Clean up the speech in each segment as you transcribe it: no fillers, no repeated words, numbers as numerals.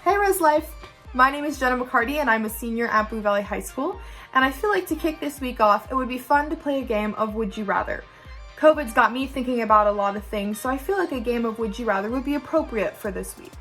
Hey Res Life! My name is Jenna McCarty and I'm a senior at Blue Valley High School, and I feel like to kick this week off, it would be fun to play a game of Would You Rather. COVID's got me thinking about a lot of things, so I feel like a game of Would You Rather would be appropriate for this week.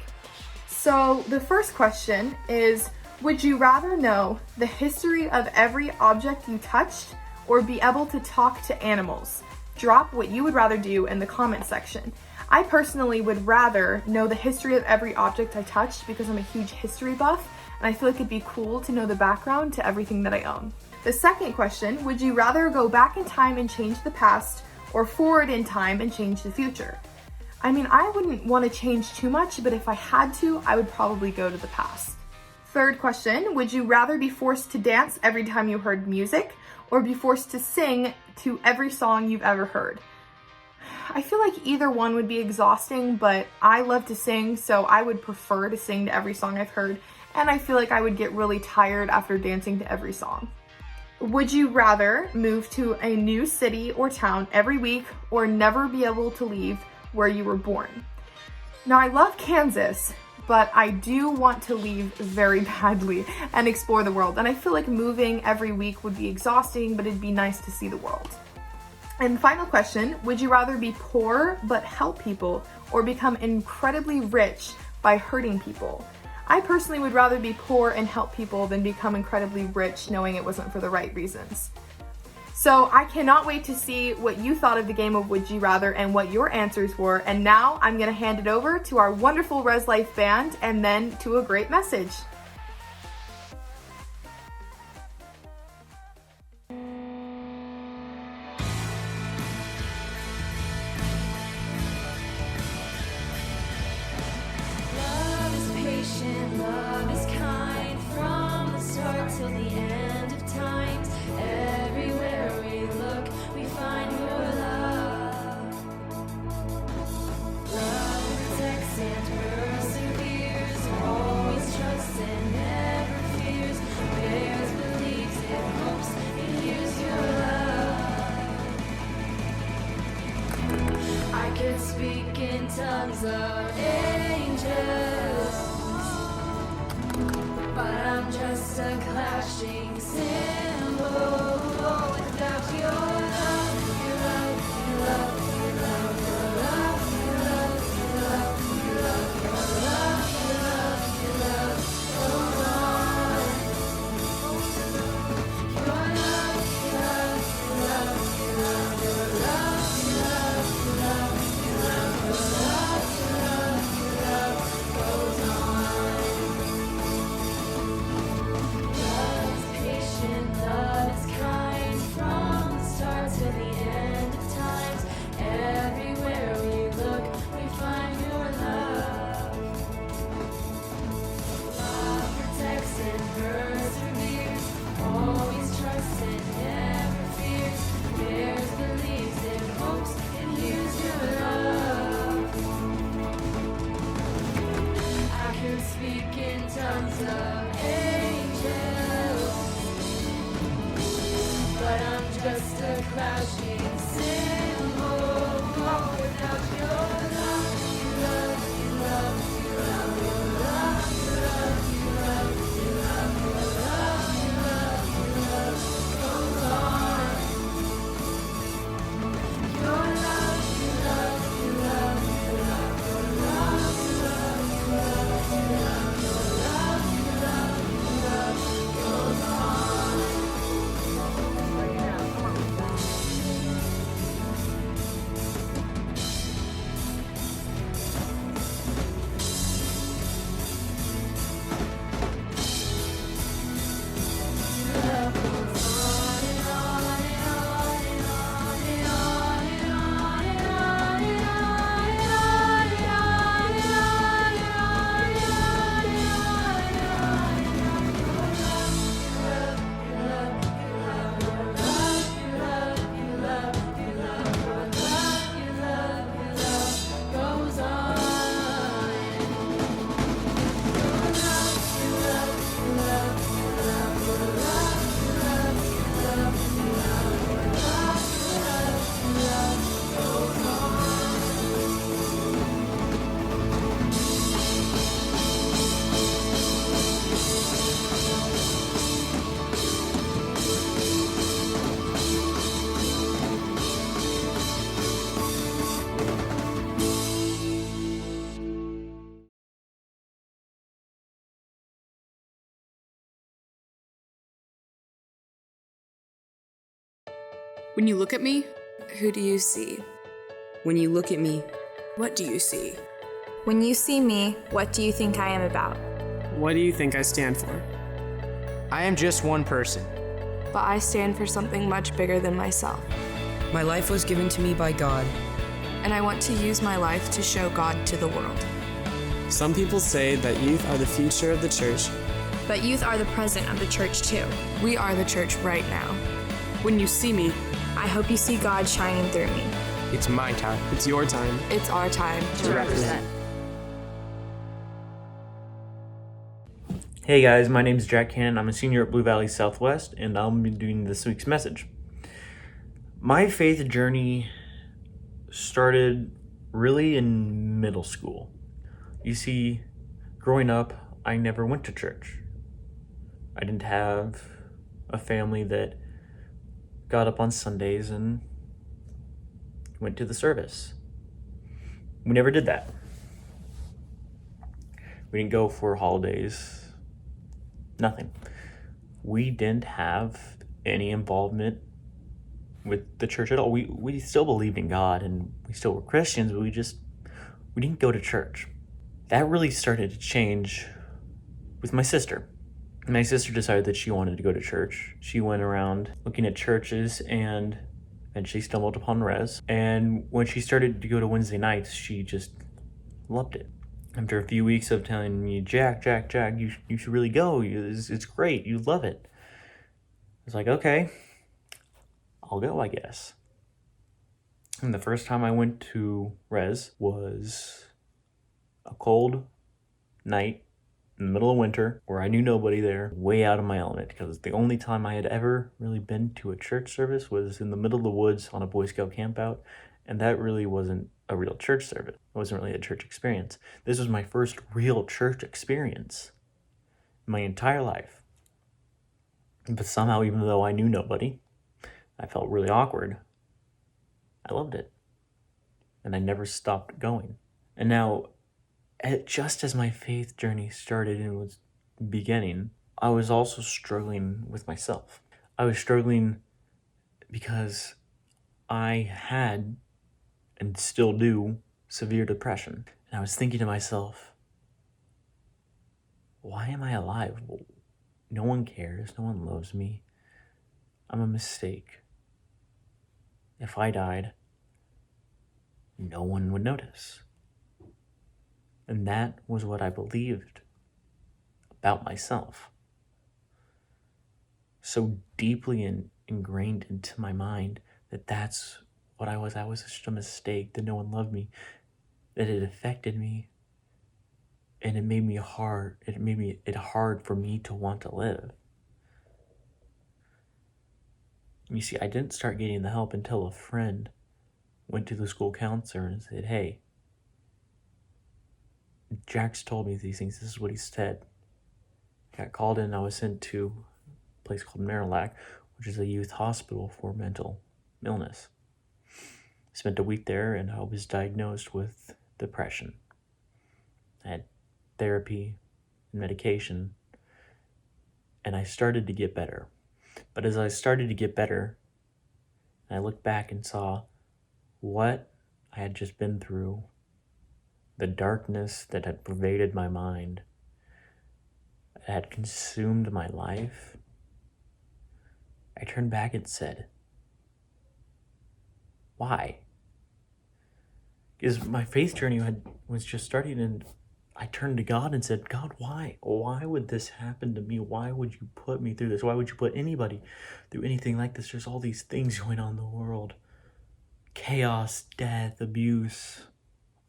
So the first question is, would you rather know the history of every object you touched or be able to talk to animals? Drop what you would rather do in the comment section. I personally would rather know the history of every object I touched because I'm a huge history buff and I feel like it'd be cool to know the background to everything that I own. The second question, would you rather go back in time and change the past or forward in time and change the future? I mean, I wouldn't want to change too much, but if I had to, I would probably go to the past. Third question, would you rather be forced to dance every time you heard music or be forced to sing to every song you've ever heard? I feel like either one would be exhausting, but I love to sing, so I would prefer to sing to every song I've heard, and I feel like I would get really tired after dancing to every song. Would you rather move to a new city or town every week or never be able to leave where you were born? Now, I love Kansas, but I do want to leave very badly and explore the world, and I feel like moving every week would be exhausting, but it'd be nice to see the world. And final question, would you rather be poor but help people or become incredibly rich by hurting people? I personally would rather be poor and help people than become incredibly rich knowing it wasn't for the right reasons. So I cannot wait to see what you thought of the game of Would You Rather and what your answers were. And now I'm gonna hand it over to our wonderful Res Life band and then to a great message. Love is kind from the start till the end of times. Everywhere we look, we find your love. Love protects and perseveres, always trusts and never fears. Bears, believes, and hopes and hears your love. I could speak in tongues of angels, but I'm just a clashing cymbal without your love, your love, your love, your love, your love, your love, your love, your love, your love, your love, goes on. Your love, your love, your love, your love, your love, your love, your love, your love, your love, your love, goes on. Love is kind from the start till the end of times. Everywhere we look, we find your love. Love protects and perseveres, always trusts and never fears. Bears, believes, and hopes and hears your love. I can speak in tongues of angels, but I'm just a clashing cymbal without your love, your love, your love, your love, your love, your love, your love, your love, your love, your love, goes on. Your love, your love, your love, your love, your love, your love, your love, your love, your love, your love, goes on. When you look at me, who do you see? When you look at me, What do you see? When you see me, what do you think I am about? What do you think I stand for? I am just one person. But I stand for something much bigger than myself. my life was given to me by God. And I want to use my life to show God to the world. Some people say that youth are the future of the church. But youth are the present of the church too. We are the church right now. When you see me, I hope you see God shining through me. It's my time. It's your time. it's our time to represent. Hey guys, my name is Jack Cannon. I'm a senior at Blue Valley Southwest, and I'll be doing this week's message. My faith journey started really in middle school. You see, growing up, I never went to church. I didn't have a family that got up on Sundays and went to the service. We never did that. We didn't go for holidays. Nothing. We didn't have any involvement with the church at all. We still believed in God and we still were Christians, but we didn't go to church. That really started to change with my sister. My sister decided that she wanted to go to church. She went around looking at churches and eventually stumbled upon Res. And when she started to go to Wednesday nights, she just loved it. After a few weeks of telling me, Jack, you should really go. It's great. You love it. I was like, okay, I'll go, I guess. And the first time I went to Res was a cold night in the middle of winter where I knew nobody there, way out of my element, because the only time I had ever really been to a church service was in the middle of the woods on a Boy Scout campout, and that really wasn't a real church service. It wasn't really a church experience. This was my first real church experience in my entire life. But somehow, even though I knew nobody, I felt really awkward. I loved it. And I never stopped going. And now, just as my faith journey started and was beginning, I was also struggling with myself. I was struggling because I had and still do severe depression. And I was thinking to myself, why am I alive? No one cares. No one loves me. I'm a mistake. If I died, no one would notice. And that was what I believed about myself. So deeply ingrained into my mind that that's what I was. I was just a mistake, that no one loved me, that it affected me, and it made it hard for me to want to live. You see, I didn't start getting the help until a friend went to the school counselor and said, hey, Jack's told me these things. This is what he said. I got called in. I was sent to a place called Marillac, which is a youth hospital for mental illness. Spent a week there, and I was diagnosed with depression. I had therapy and medication, and I started to get better. But as I started to get better, I looked back and saw what I had just been through, the darkness that had pervaded my mind, that had consumed my life. I turned back and said, why? Because my faith journey was just starting, and I turned to God and said, God, why? Why would this happen to me? Why would you put me through this? Why would you put anybody through anything like this? There's all these things going on in the world. Chaos, death, abuse,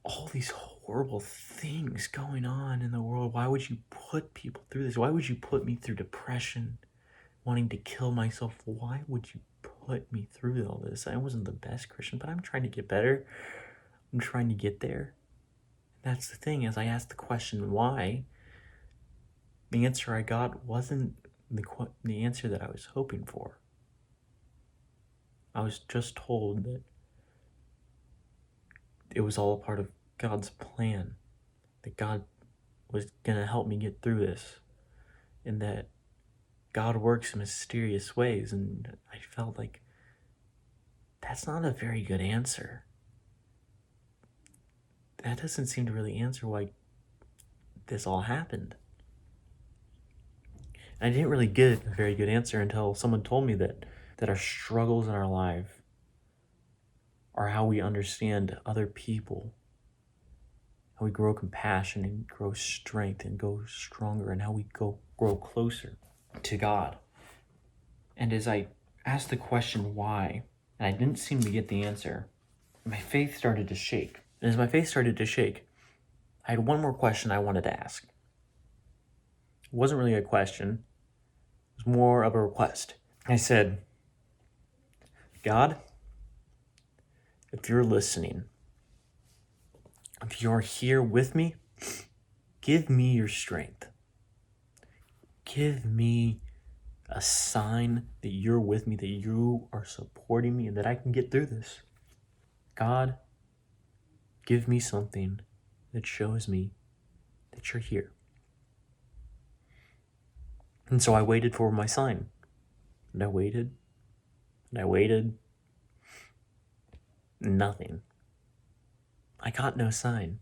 all these horrible things going on in the world. Why would you put people through this? Why would you put me through depression, wanting to kill myself? Why would you put me through all this? I wasn't the best Christian, but I'm trying to get better. I'm trying to get there. That's the thing, as I asked the question, why, the answer I got wasn't the answer that I was hoping for. I was just told that it was all a part of God's plan, that God was going to help me get through this, and that God works in mysterious ways, and I felt like that's not a very good answer. That doesn't seem to really answer why this all happened. And I didn't really get a very good answer until someone told me that our struggles in our life are how we understand other people, how we grow compassion and grow strength and go stronger, and how we grow closer to God. And as I asked the question why, and I didn't seem to get the answer, my faith started to shake. And as my faith started to shake, I had one more question I wanted to ask. It wasn't really a question. It was more of a request. I said, God, if you're listening, if you're here with me, give me your strength. Give me a sign that you're with me, that you are supporting me, and that I can get through this. God, give me something that shows me that you're here. And so I waited for my sign. And I waited. And I waited. Nothing. I got no sign.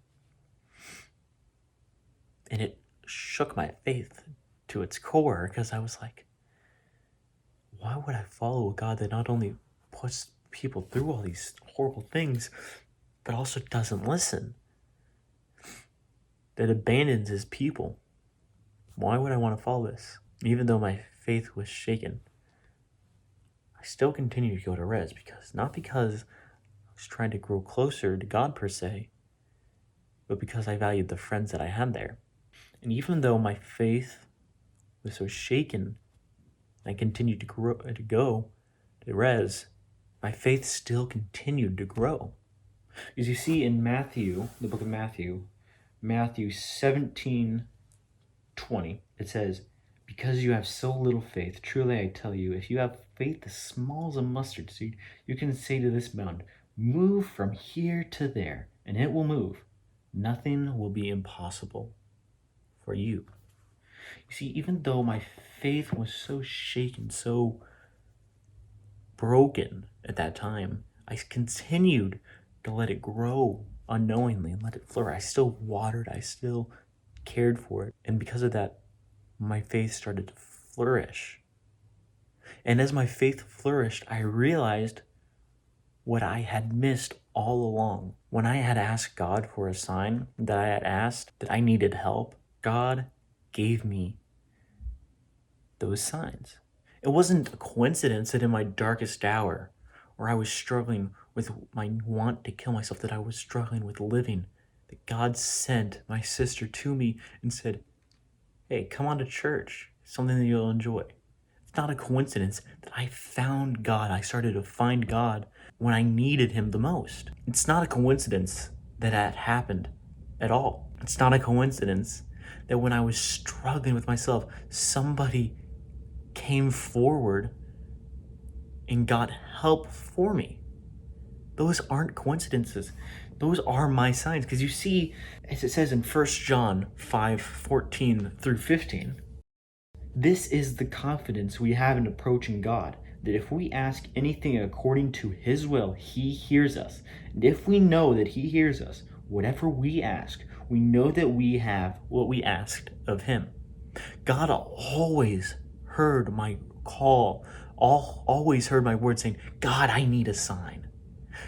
And it shook my faith to its core, because I was like, why would I follow a God that not only puts people through all these horrible things, but also doesn't listen? That abandons his people. Why would I want to follow this? Even though my faith was shaken, I still continued to go to Res, not because I was trying to grow closer to God per se, but because I valued the friends that I had there. And even though my faith was so shaken, I continued to go to Res, my faith still continued to grow. As you see in Matthew, the book of Matthew 17:20, it says, because you have so little faith, truly I tell you, if you have faith as small as a mustard seed, you can say to this mountain, move from here to there, and it will move. Nothing will be impossible for you. You see, even though my faith was so shaken, so broken at that time, I continued to let it grow unknowingly and let it flourish. I still watered, I still cared for it. And because of that, my faith started to flourish. And as my faith flourished, I realized what I had missed all along. When I had asked God for a sign, that I had asked that I needed help, God gave me those signs. It wasn't a coincidence that in my darkest hour, where I was struggling with my want to kill myself, that I was struggling with living, that God sent my sister to me and said, hey, come on to church, it's something that you'll enjoy. It's not a coincidence that I found God. I started to find God when I needed him the most. It's not a coincidence that that happened at all. It's not a coincidence that when I was struggling with myself, somebody came forward and got help for me. Those aren't coincidences. Those are my signs. Because you see, as it says in 1 John 5:14 through 15, this is the confidence we have in approaching God, that if we ask anything according to his will, he hears us. And if we know that he hears us, whatever we ask, we know that we have what we asked of him. God always heard my call, always heard my word saying, God, I need a sign.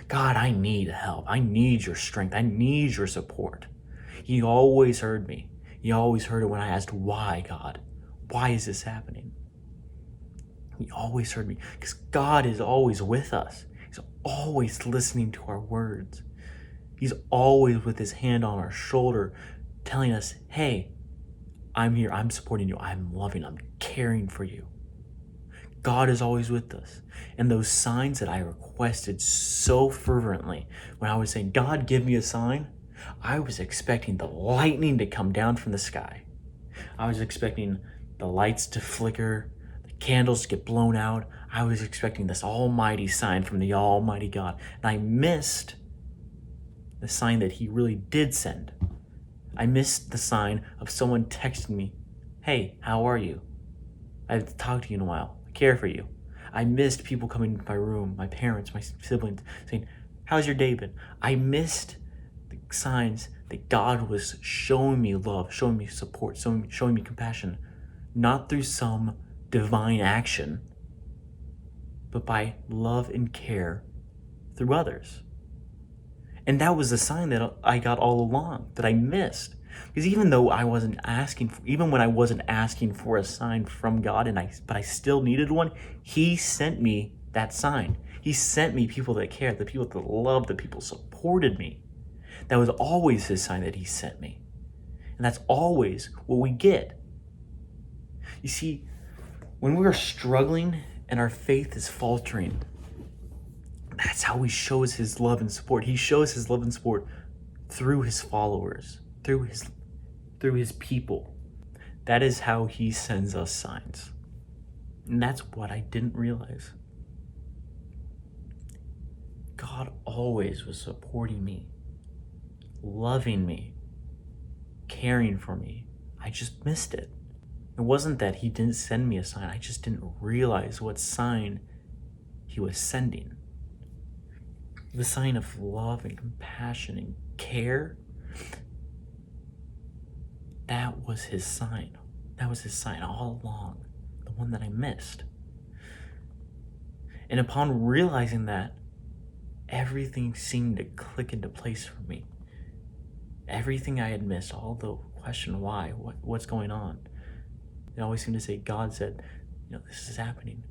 God, I need help. I need your strength. I need your support. He always heard me. He always heard it when I asked, why, God? Why is this happening? He always heard me, because God is always with us. He's always listening to our words. He's always with his hand on our shoulder, telling us, hey, I'm here, I'm supporting you, I'm loving, I'm caring for you. God is always with us. And those signs that I requested so fervently, when I was saying, God, give me a sign, I was expecting the lightning to come down from the sky. I was expecting the lights to flicker, the candles to get blown out. I was expecting this almighty sign from the almighty God. And I missed the sign that he really did send. I missed the sign of someone texting me, hey, how are you? I haven't talked to you in a while. I care for you. I missed people coming into my room, my parents, my siblings, saying, "How's your day been?" I missed the signs that God was showing me love, showing me support, showing me compassion, not through some divine action, but by love and care through others. And that was the sign that I got all along, that I missed. Because even though I wasn't even when I wasn't asking for a sign from God, but I still needed one, He sent me that sign. He sent me people that cared, the people that loved, the people supported me. That was always His sign that He sent me. And that's always what we get. You see, when we are struggling and our faith is faltering, that's how He shows His love and support. He shows His love and support through His followers, through His people. That is how He sends us signs. And that's what I didn't realize. God always was supporting me, loving me, caring for me. I just missed it. It wasn't that He didn't send me a sign. I just didn't realize what sign He was sending. The sign of love and compassion and care. That was His sign. That was His sign all along. The one that I missed. And upon realizing that, everything seemed to click into place for me. Everything I had missed, all the question why, what's going on. It always seemed to say, God said, this is happening,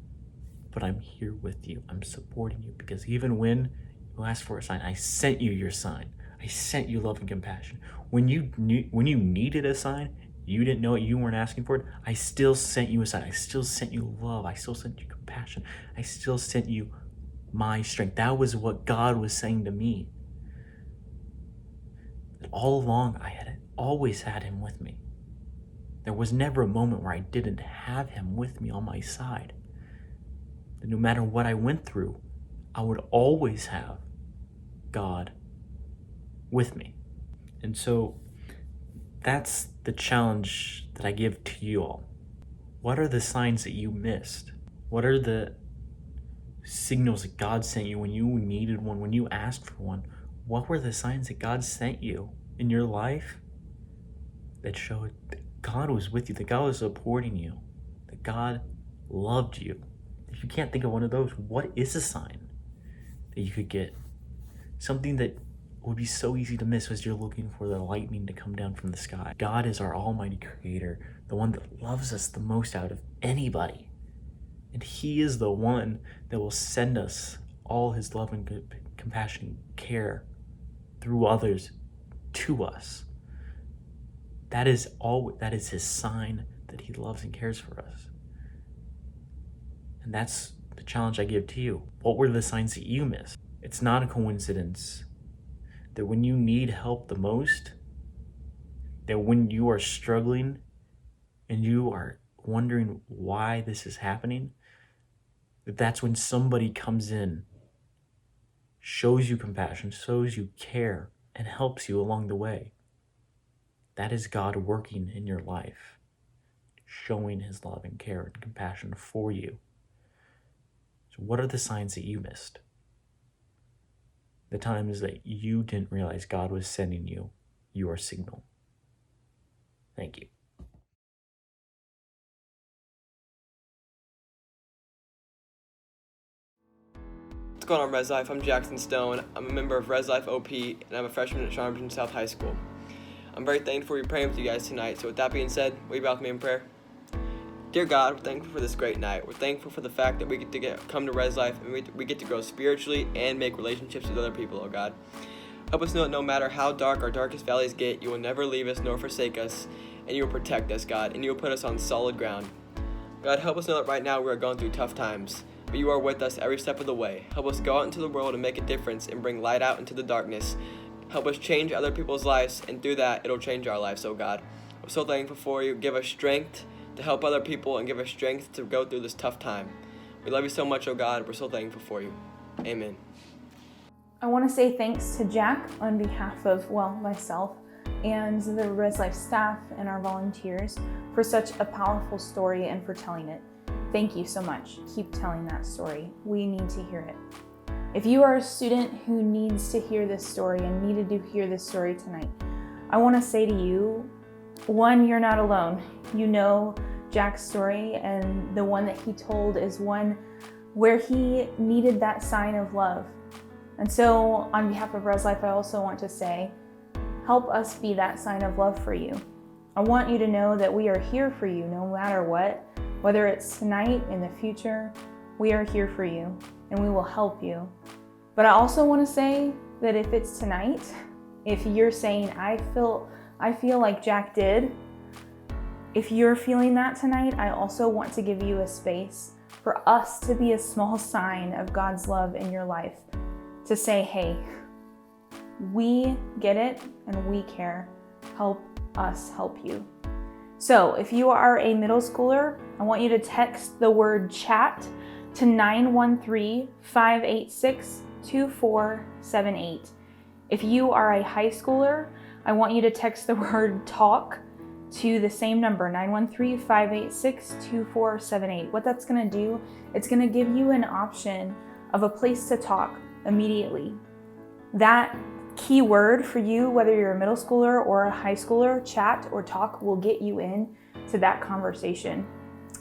but I'm here with you. I'm supporting you, because even when you asked for a sign, I sent you your sign. I sent you love and compassion. When you needed a sign, you didn't know it, you weren't asking for it, I still sent you a sign. I still sent you love. I still sent you compassion. I still sent you my strength. That was what God was saying to me. That all along, I had always had Him with me. There was never a moment where I didn't have Him with me on my side. That no matter what I went through, I would always have God with me. And so that's the challenge that I give to you all. What are the signs that you missed? What are the signals that God sent you when you needed one, when you asked for one? What were the signs that God sent you in your life that showed that God was with you, that God was supporting you, that God loved you? If you can't think of one of those, what is a sign that you could get? Something that would be so easy to miss as you're looking for the lightning to come down from the sky. God is our almighty creator, the one that loves us the most out of anybody. And He is the one that will send us all His love and compassion and care through others to us. That is His sign that He loves and cares for us. And that's the challenge I give to you. What were the signs that you missed? It's not a coincidence that when you need help the most, that when you are struggling and you are wondering why this is happening, that's when somebody comes in, shows you compassion, shows you care, and helps you along the way. That is God working in your life, showing His love and care and compassion for you. So what are the signs that you missed? The times that you didn't realize God was sending you your signal. Thank you. What's going on, Res Life? I'm Jackson Stone. I'm a member of Res Life OP, and I'm a freshman at Charmington South High School. I'm very thankful to be praying with you guys tonight. So with that being said, will you bow with me in prayer? Dear God, we're thankful for this great night. We're thankful for the fact that we get to come to Res Life, and we get to grow spiritually and make relationships with other people, oh God. Help us know that no matter how dark our darkest valleys get, you will never leave us nor forsake us, and you will protect us, God, and you will put us on solid ground. God, help us know that right now we are going through tough times, but you are with us every step of the way. Help us go out into the world and make a difference and bring light out into the darkness. Help us change other people's lives, and through that, it'll change our lives, oh God. We're so thankful for you. Give us strength to help other people and give us strength to go through this tough time. We love you so much, oh God. We're so thankful for you. Amen. I want to say thanks to Jack on behalf of, myself and the Res Life staff and our volunteers for such a powerful story and for telling it. Thank you so much. Keep telling that story. We need to hear it. If you are a student who needs to hear this story and needed to hear this story tonight, I want to say to you, one, you're not alone. You know Jack's story, and the one that he told is one where he needed that sign of love. And so on behalf of Res Life, I also want to say, help us be that sign of love for you. I want you to know that we are here for you no matter what, whether it's tonight, in the future, we are here for you and we will help you. But I also want to say that if it's tonight, if you're saying, I feel like Jack did, if you're feeling that tonight, I also want to give you a space for us to be a small sign of God's love in your life, to say, hey, we get it and we care. Help us help you. So if you are a middle schooler, I want you to text the word chat to 913-586-2478. If you are a high schooler, I want you to text the word talk to the same number, 913-586-2478. What that's gonna do, it's gonna give you an option of a place to talk immediately. That key word for you, whether you're a middle schooler or a high schooler, chat or talk will get you in to that conversation.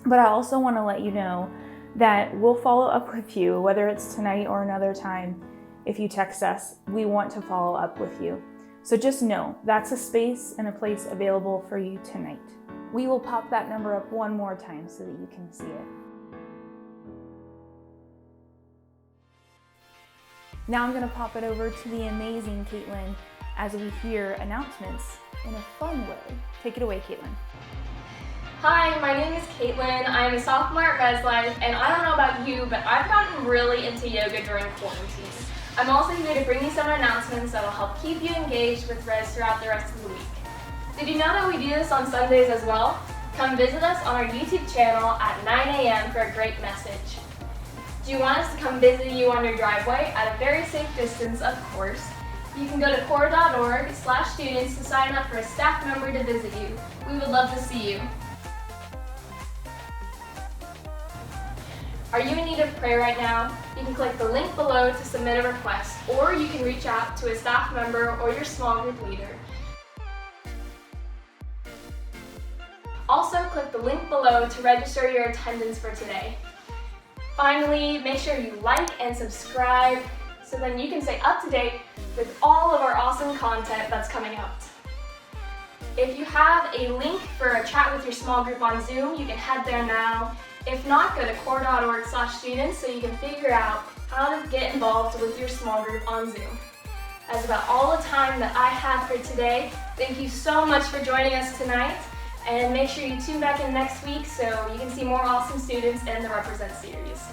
But I also wanna let you know that we'll follow up with you, whether it's tonight or another time. If you text us, we want to follow up with you. So just know that's a space and a place available for you tonight. We will pop that number up one more time so that you can see it. Now I'm going to pop it over to the amazing Caitlin as we hear announcements in a fun way. Take it away, Caitlin. Hi, my name is Caitlin. I'm a sophomore at Res Life, and I don't know about you, but I've gotten really into yoga during quarantine. I'm also here to bring you some announcements that will help keep you engaged with Res throughout the rest of the week. Did you know that we do this on Sundays as well? Come visit us on our YouTube channel at 9 a.m. for a great message. Do you want us to come visit you on your driveway at a very safe distance, of course? You can go to core.org/students to sign up for a staff member to visit you. We would love to see you. Are you in need of prayer right now? You can click the link below to submit a request, or you can reach out to a staff member or your small group leader. Also, click the link below to register your attendance for today. Finally, make sure you like and subscribe so then you can stay up to date with all of our awesome content that's coming out. If you have a link for a chat with your small group on Zoom, you can head there now. If not, go to core.org/students so you can figure out how to get involved with your small group on Zoom. That's about all the time that I have for today. Thank you so much for joining us tonight, and make sure you tune back in next week so you can see more awesome students in the REPRESEN series.